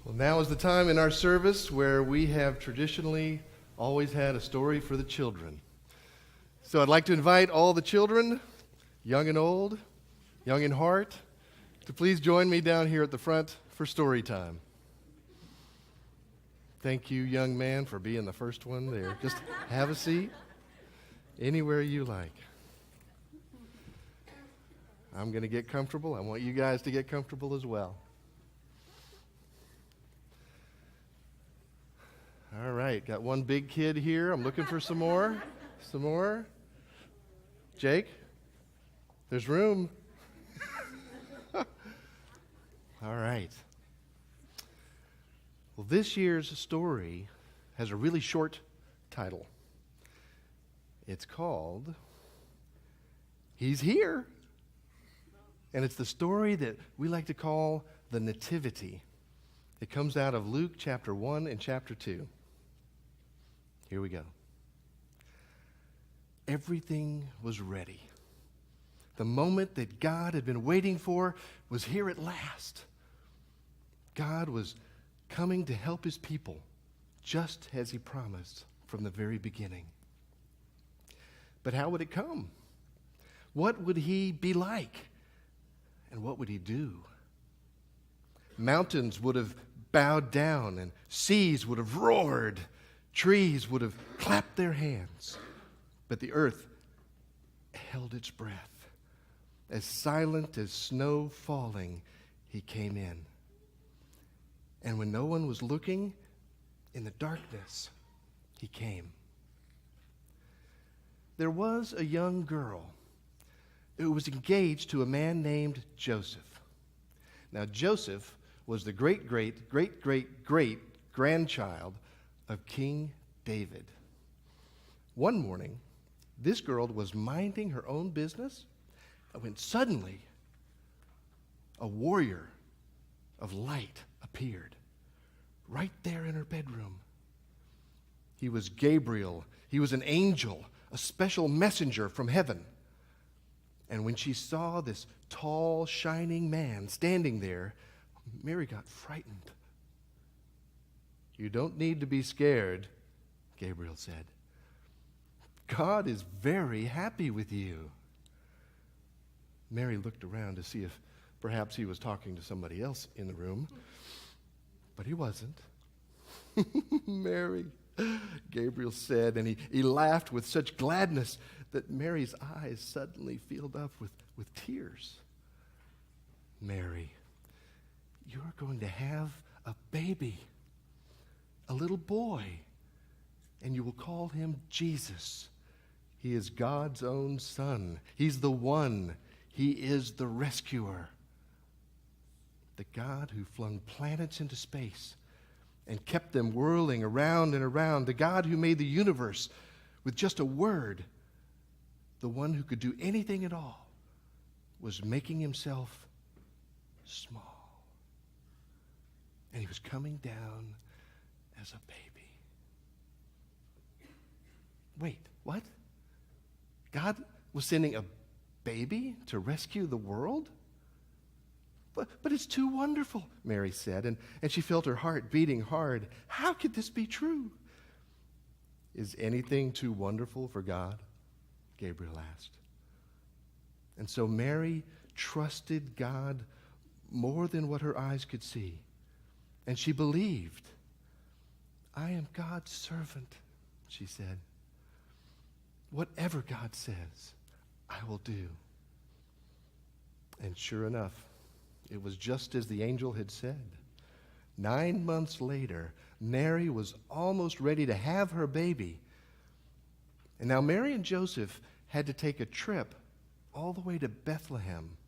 Well, now is the time in our service where we have traditionally always had a story for the children. So I'd like to invite all the children, young and old, young in heart, to please join me down here at the front for story time. Thank you, young man, for being the first one there. Just have a seat anywhere you like. I'm going to get comfortable. I want you guys to get comfortable as well. All right, got one big kid here. I'm looking for some more. Some more. Jake, there's room. All right. Well, this year's story has a really short title. It's called He's Here. And it's the story that we like to call the Nativity. It comes out of Luke chapter 1 and chapter 2. Here we go. Everything was ready. The moment that God had been waiting for was here at last. God was coming to help his people, just as he promised from the very beginning. But how would it come? What would he be like? And what would he do? Mountains would have bowed down, and seas would have roared. Trees would have clapped their hands. But the earth held its breath. As silent as snow falling, he came in. And when no one was looking, in the darkness, he came. There was a young girl who was engaged to a man named Joseph. Now, Joseph was the great-great-great-great-grandchild of King David. One morning, this girl was minding her own business when suddenly a warrior of light appeared right there in her bedroom. He was Gabriel. He was an angel, a special messenger from heaven. And when she saw this tall, shining man standing there, Mary got frightened. "You don't need to be scared," Gabriel said. "God is very happy with you." Mary looked around to see if perhaps he was talking to somebody else in the room, but he wasn't. "Mary," Gabriel said, and he laughed with such gladness that Mary's eyes suddenly filled up with tears. "Mary, you're going to have a baby, a little boy, and you will call him Jesus. He is God's own son. He's the one. He is the rescuer. The God who flung planets into space and kept them whirling around and around. The God who made the universe with just a word. The one who could do anything at all was making himself small. And he was coming down as a baby." Wait, what? God was sending a baby to rescue the world? But it's too wonderful, Mary said, and she felt her heart beating hard. How could this be true? "Is anything too wonderful for God?" Gabriel asked. And so Mary trusted God more than what her eyes could see. And she believed. "I am God's servant," she said. "Whatever God says, I will do." And sure enough, it was just as the angel had said. 9 months later, Mary was almost ready to have her baby. And now Mary and Joseph had to take a trip all the way to Bethlehem,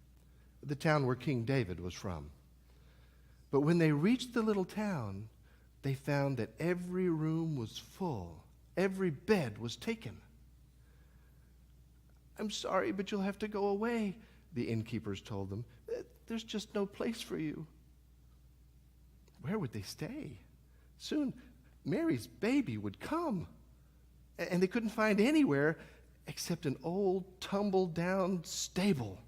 the town where King David was from. But when they reached the little town, they found that every room was full. Every bed was taken. "I'm sorry, but you'll have to go away," the innkeepers told them. "There's just no place for you." Where would they stay? Soon, Mary's baby would come. And they couldn't find anywhere except an old, tumble-down stable.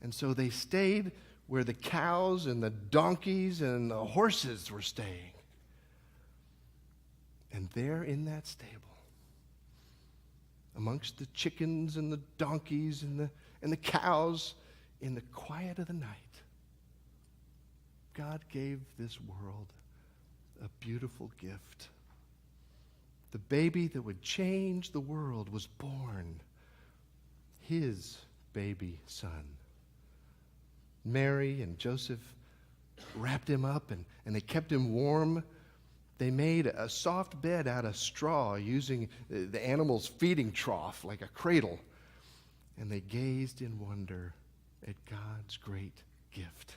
And so they stayed where the cows and the donkeys and the horses were staying. And there in that stable, amongst the chickens and the donkeys and the cows, in the quiet of the night, God gave this world a beautiful gift. The baby that would change the world was born, his baby son. Mary and Joseph wrapped him up and they kept him warm. They made a soft bed out of straw using the animal's feeding trough like a cradle. And they gazed in wonder at God's great gift,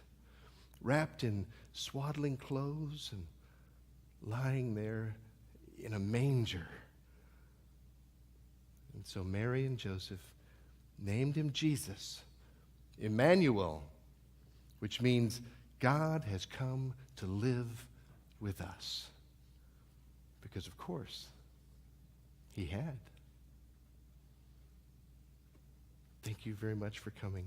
wrapped in swaddling clothes and lying there in a manger. And so Mary and Joseph named him Jesus, Emmanuel, which means God has come to live with us. Because, of course, he had. Thank you very much for coming.